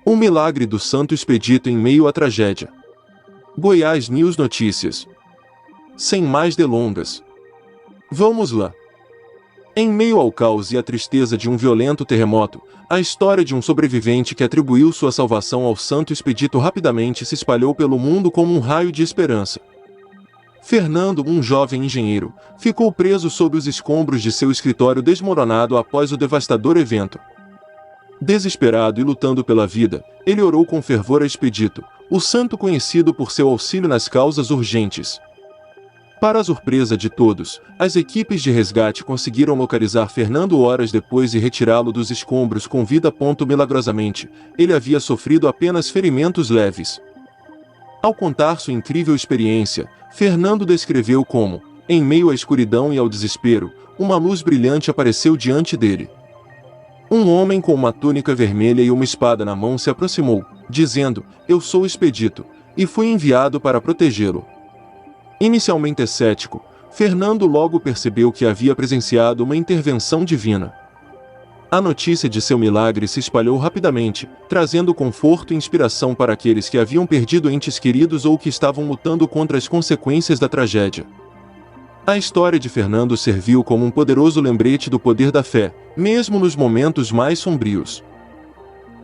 Um milagre do Santo Expedito em meio à tragédia. Goiás News Notícias. Sem mais delongas, vamos lá. Em meio ao caos e à tristeza de um violento terremoto, a história de um sobrevivente que atribuiu sua salvação ao Santo Expedito rapidamente se espalhou pelo mundo como um raio de esperança. Fernando, um jovem engenheiro, ficou preso sob os escombros de seu escritório desmoronado após o devastador evento. Desesperado e lutando pela vida, ele orou com fervor a Expedito, o santo conhecido por seu auxílio nas causas urgentes. Para a surpresa de todos, as equipes de resgate conseguiram localizar Fernando horas depois e retirá-lo dos escombros com vida. Milagrosamente, ele havia sofrido apenas ferimentos leves. Ao contar sua incrível experiência, Fernando descreveu como, em meio à escuridão e ao desespero, uma luz brilhante apareceu diante dele. Um homem com uma túnica vermelha e uma espada na mão se aproximou, dizendo: "Eu sou Expedito, e fui enviado para protegê-lo." Inicialmente cético, Fernando logo percebeu que havia presenciado uma intervenção divina. A notícia de seu milagre se espalhou rapidamente, trazendo conforto e inspiração para aqueles que haviam perdido entes queridos ou que estavam lutando contra as consequências da tragédia. A história de Fernando serviu como um poderoso lembrete do poder da fé, mesmo nos momentos mais sombrios.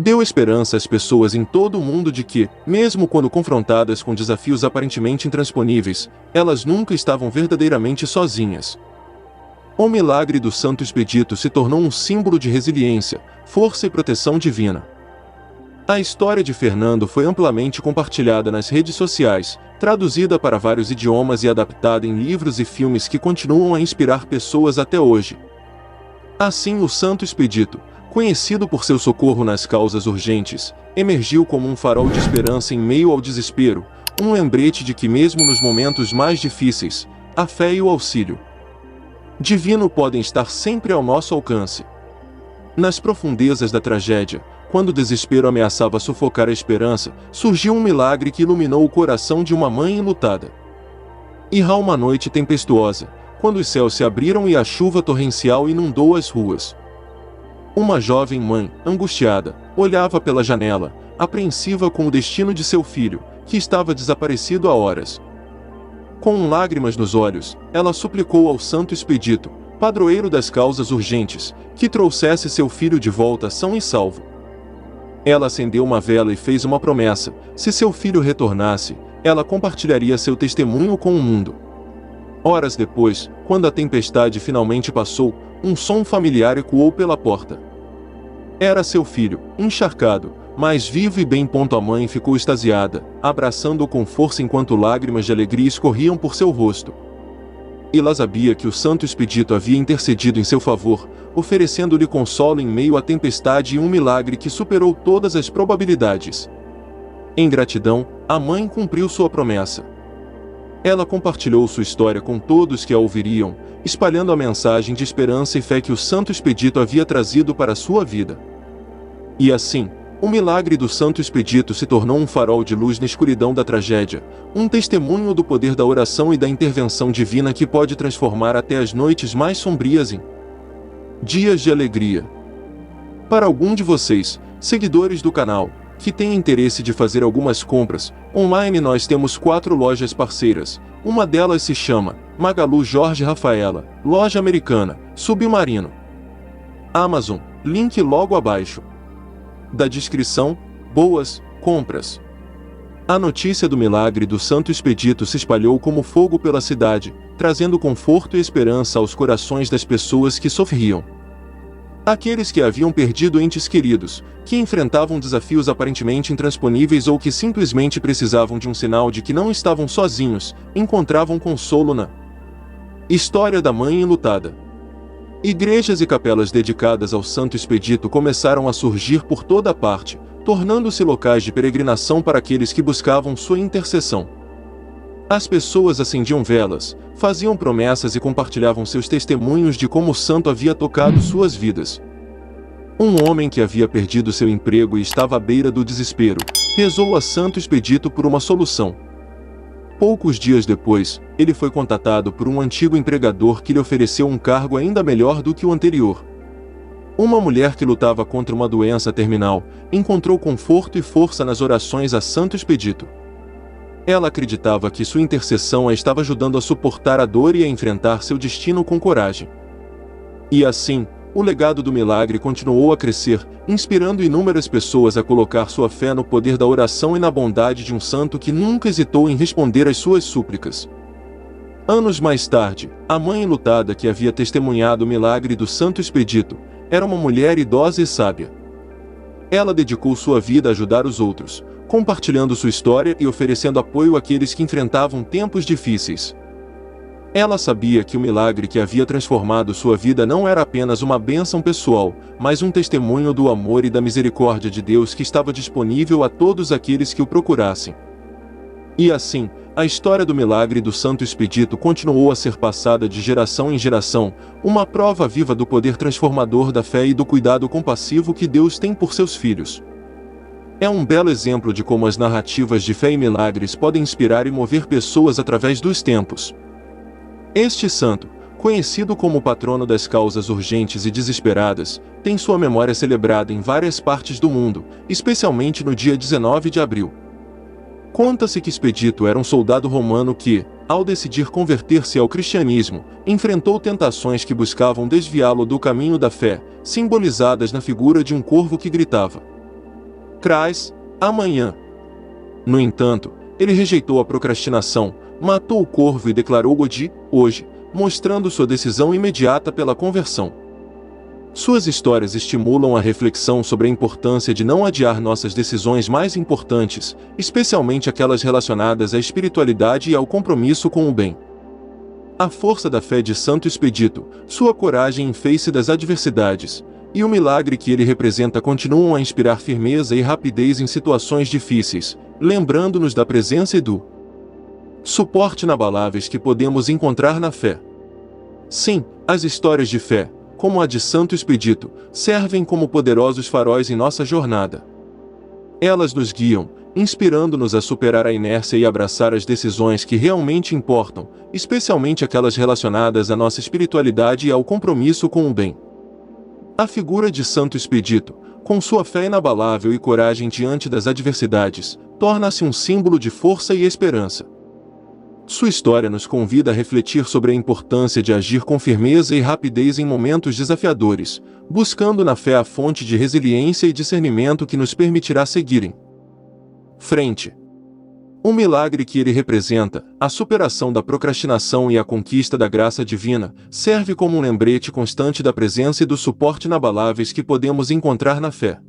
Deu esperança às pessoas em todo o mundo de que, mesmo quando confrontadas com desafios aparentemente intransponíveis, elas nunca estavam verdadeiramente sozinhas. O milagre do Santo Expedito se tornou um símbolo de resiliência, força e proteção divina. A história de Fernando foi amplamente compartilhada nas redes sociais, traduzida para vários idiomas e adaptada em livros e filmes que continuam a inspirar pessoas até hoje. Assim, o Santo Expedito, conhecido por seu socorro nas causas urgentes, emergiu como um farol de esperança em meio ao desespero, um lembrete de que mesmo nos momentos mais difíceis, a fé e o auxílio divino podem estar sempre ao nosso alcance. Nas profundezas da tragédia, quando o desespero ameaçava sufocar a esperança, surgiu um milagre que iluminou o coração de uma mãe enlutada. Irá uma noite tempestuosa, quando os céus se abriram e a chuva torrencial inundou as ruas. Uma jovem mãe, angustiada, olhava pela janela, apreensiva com o destino de seu filho, que estava desaparecido há horas. Com lágrimas nos olhos, ela suplicou ao Santo Expedito, padroeiro das causas urgentes, que trouxesse seu filho de volta são e salvo. Ela acendeu uma vela e fez uma promessa: se seu filho retornasse, ela compartilharia seu testemunho com o mundo. Horas depois, quando a tempestade finalmente passou, um som familiar ecoou pela porta. Era seu filho, encharcado, mas vivo e bem. A mãe ficou extasiada, abraçando-o com força enquanto lágrimas de alegria escorriam por seu rosto. Ela sabia que o Santo Expedito havia intercedido em seu favor, oferecendo-lhe consolo em meio à tempestade e um milagre que superou todas as probabilidades. Em gratidão, a mãe cumpriu sua promessa. Ela compartilhou sua história com todos que a ouviriam, espalhando a mensagem de esperança e fé que o Santo Expedito havia trazido para sua vida. E assim, o milagre do Santo Expedito se tornou um farol de luz na escuridão da tragédia, um testemunho do poder da oração e da intervenção divina que pode transformar até as noites mais sombrias em dias de alegria. Para algum de vocês, seguidores do canal, que tem interesse de fazer algumas compras, online nós temos 4 lojas parceiras. Uma delas se chama Magalu Jorge Rafaela, loja americana, Submarino. Amazon, link logo abaixo da descrição. Boas compras! A notícia do milagre do Santo Expedito se espalhou como fogo pela cidade, trazendo conforto e esperança aos corações das pessoas que sofriam. Aqueles que haviam perdido entes queridos, que enfrentavam desafios aparentemente intransponíveis ou que simplesmente precisavam de um sinal de que não estavam sozinhos, encontravam consolo na história da mãe enlutada. Igrejas e capelas dedicadas ao Santo Expedito começaram a surgir por toda parte, tornando-se locais de peregrinação para aqueles que buscavam sua intercessão. As pessoas acendiam velas, faziam promessas e compartilhavam seus testemunhos de como o santo havia tocado suas vidas. Um homem que havia perdido seu emprego e estava à beira do desespero, rezou a Santo Expedito por uma solução. Poucos dias depois, ele foi contatado por um antigo empregador que lhe ofereceu um cargo ainda melhor do que o anterior. Uma mulher que lutava contra uma doença terminal, encontrou conforto e força nas orações a Santo Expedito. Ela acreditava que sua intercessão a estava ajudando a suportar a dor e a enfrentar seu destino com coragem. E assim, o legado do milagre continuou a crescer, inspirando inúmeras pessoas a colocar sua fé no poder da oração e na bondade de um santo que nunca hesitou em responder às suas súplicas. Anos mais tarde, a mãe enlutada que havia testemunhado o milagre do Santo Expedito era uma mulher idosa e sábia. Ela dedicou sua vida a ajudar os outros, compartilhando sua história e oferecendo apoio àqueles que enfrentavam tempos difíceis. Ela sabia que o milagre que havia transformado sua vida não era apenas uma bênção pessoal, mas um testemunho do amor e da misericórdia de Deus que estava disponível a todos aqueles que o procurassem. E assim, a história do milagre do Santo Expedito continuou a ser passada de geração em geração, uma prova viva do poder transformador da fé e do cuidado compassivo que Deus tem por seus filhos. É um belo exemplo de como as narrativas de fé e milagres podem inspirar e mover pessoas através dos tempos. Este santo, conhecido como patrono das causas urgentes e desesperadas, tem sua memória celebrada em várias partes do mundo, especialmente no dia 19 de abril. Conta-se que Expedito era um soldado romano que, ao decidir converter-se ao cristianismo, enfrentou tentações que buscavam desviá-lo do caminho da fé, simbolizadas na figura de um corvo que gritava: "Crais, amanhã!". No entanto, ele rejeitou a procrastinação, matou o corvo e declarou Godi, hoje, mostrando sua decisão imediata pela conversão. Suas histórias estimulam a reflexão sobre a importância de não adiar nossas decisões mais importantes, especialmente aquelas relacionadas à espiritualidade e ao compromisso com o bem. A força da fé de Santo Expedito, sua coragem em face das adversidades, e o milagre que ele representa continuam a inspirar firmeza e rapidez em situações difíceis, lembrando-nos da presença e do suporte inabaláveis que podemos encontrar na fé. Sim, as histórias de fé, como a de Santo Expedito, servem como poderosos faróis em nossa jornada. Elas nos guiam, inspirando-nos a superar a inércia e abraçar as decisões que realmente importam, especialmente aquelas relacionadas à nossa espiritualidade e ao compromisso com o bem. A figura de Santo Expedito, com sua fé inabalável e coragem diante das adversidades, torna-se um símbolo de força e esperança. Sua história nos convida a refletir sobre a importância de agir com firmeza e rapidez em momentos desafiadores, buscando na fé a fonte de resiliência e discernimento que nos permitirá seguir em frente. O milagre que ele representa, a superação da procrastinação e a conquista da graça divina, serve como um lembrete constante da presença e do suporte inabaláveis que podemos encontrar na fé.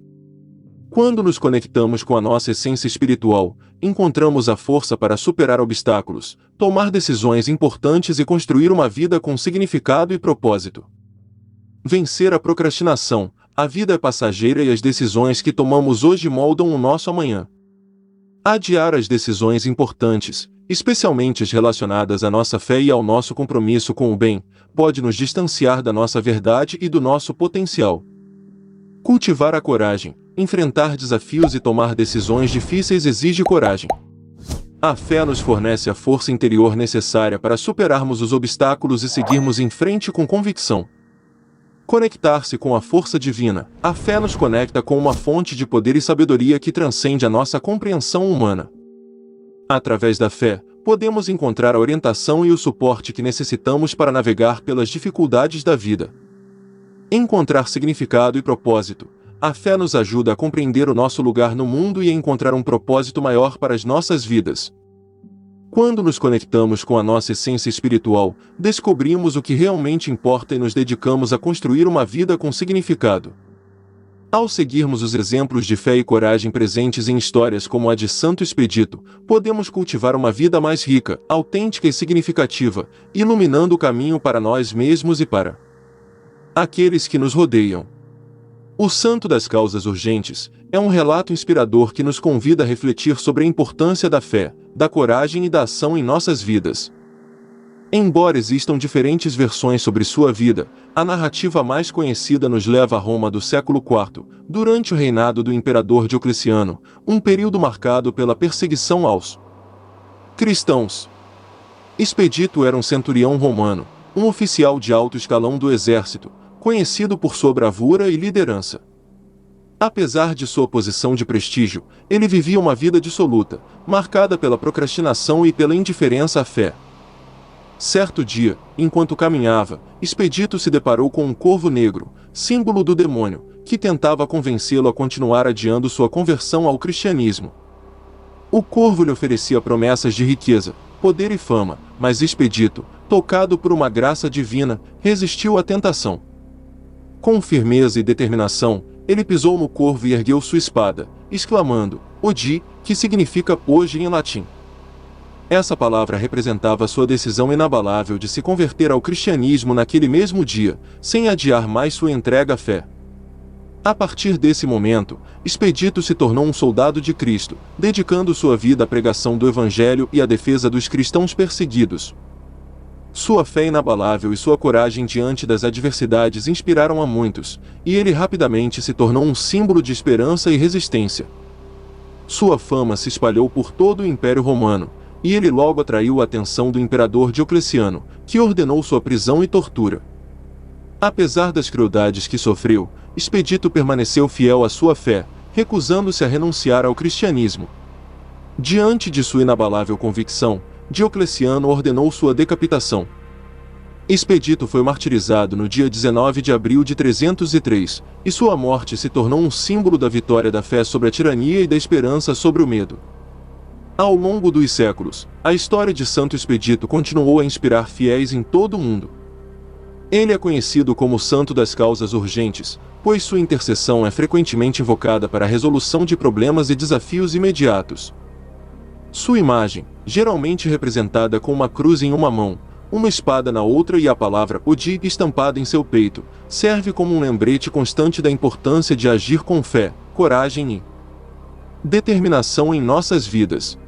Quando nos conectamos com a nossa essência espiritual, encontramos a força para superar obstáculos, tomar decisões importantes e construir uma vida com significado e propósito. Vencer a procrastinação. A vida é passageira e as decisões que tomamos hoje moldam o nosso amanhã. Adiar as decisões importantes, especialmente as relacionadas à nossa fé e ao nosso compromisso com o bem, pode nos distanciar da nossa verdade e do nosso potencial. Cultivar a coragem. Enfrentar desafios e tomar decisões difíceis exige coragem. A fé nos fornece a força interior necessária para superarmos os obstáculos e seguirmos em frente com convicção. Conectar-se com a força divina. A fé nos conecta com uma fonte de poder e sabedoria que transcende a nossa compreensão humana. Através da fé, podemos encontrar a orientação e o suporte que necessitamos para navegar pelas dificuldades da vida. Encontrar significado e propósito. A fé nos ajuda a compreender o nosso lugar no mundo e a encontrar um propósito maior para as nossas vidas. Quando nos conectamos com a nossa essência espiritual, descobrimos o que realmente importa e nos dedicamos a construir uma vida com significado. Ao seguirmos os exemplos de fé e coragem presentes em histórias como a de Santo Expedito, podemos cultivar uma vida mais rica, autêntica e significativa, iluminando o caminho para nós mesmos e para aqueles que nos rodeiam. O Santo das Causas Urgentes é um relato inspirador que nos convida a refletir sobre a importância da fé, da coragem e da ação em nossas vidas. Embora existam diferentes versões sobre sua vida, a narrativa mais conhecida nos leva a Roma do século IV, durante o reinado do imperador Diocleciano, um período marcado pela perseguição aos cristãos. Expedito era um centurião romano, um oficial de alto escalão do exército, conhecido por sua bravura e liderança. Apesar de sua posição de prestígio, ele vivia uma vida dissoluta, marcada pela procrastinação e pela indiferença à fé. Certo dia, enquanto caminhava, Expedito se deparou com um corvo negro, símbolo do demônio, que tentava convencê-lo a continuar adiando sua conversão ao cristianismo. O corvo lhe oferecia promessas de riqueza, poder e fama, mas Expedito, tocado por uma graça divina, resistiu à tentação. Com firmeza e determinação, ele pisou no corvo e ergueu sua espada, exclamando, Odi, que significa hoje em latim. Essa palavra representava sua decisão inabalável de se converter ao cristianismo naquele mesmo dia, sem adiar mais sua entrega à fé. A partir desse momento, Expedito se tornou um soldado de Cristo, dedicando sua vida à pregação do Evangelho e à defesa dos cristãos perseguidos. Sua fé inabalável e sua coragem diante das adversidades inspiraram a muitos, e ele rapidamente se tornou um símbolo de esperança e resistência. Sua fama se espalhou por todo o Império Romano, e ele logo atraiu a atenção do imperador Diocleciano, que ordenou sua prisão e tortura. Apesar das crueldades que sofreu, Expedito permaneceu fiel à sua fé, recusando-se a renunciar ao cristianismo. Diante de sua inabalável convicção, Diocleciano ordenou sua decapitação. Expedito foi martirizado no dia 19 de abril de 303, e sua morte se tornou um símbolo da vitória da fé sobre a tirania e da esperança sobre o medo. Ao longo dos séculos, a história de Santo Expedito continuou a inspirar fiéis em todo o mundo. Ele é conhecido como o Santo das Causas Urgentes, pois sua intercessão é frequentemente invocada para a resolução de problemas e desafios imediatos. Sua imagem, geralmente representada com uma cruz em uma mão, uma espada na outra e a palavra Odi estampada em seu peito, serve como um lembrete constante da importância de agir com fé, coragem e determinação em nossas vidas.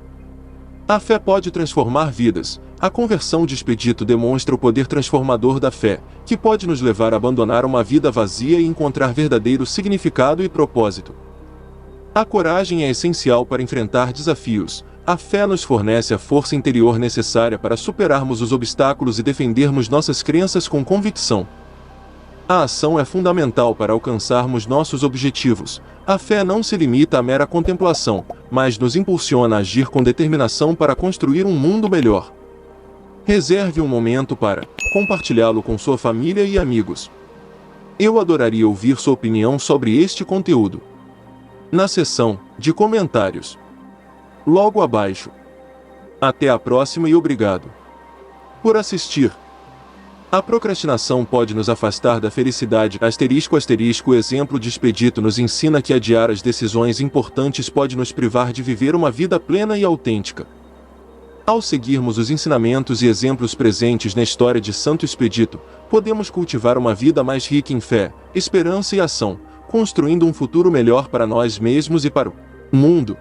A fé pode transformar vidas. A conversão de Expedito demonstra o poder transformador da fé, que pode nos levar a abandonar uma vida vazia e encontrar verdadeiro significado e propósito. A coragem é essencial para enfrentar desafios. A fé nos fornece a força interior necessária para superarmos os obstáculos e defendermos nossas crenças com convicção. A ação é fundamental para alcançarmos nossos objetivos. A fé não se limita à mera contemplação, mas nos impulsiona a agir com determinação para construir um mundo melhor. Reserve um momento para compartilhá-lo com sua família e amigos. Eu adoraria ouvir sua opinião sobre este conteúdo na seção de comentários logo abaixo. Até a próxima e obrigado por assistir. A procrastinação pode nos afastar da felicidade. O exemplo de Expedito nos ensina que adiar as decisões importantes pode nos privar de viver uma vida plena e autêntica. Ao seguirmos os ensinamentos e exemplos presentes na história de Santo Expedito, podemos cultivar uma vida mais rica em fé, esperança e ação, construindo um futuro melhor para nós mesmos e para o mundo.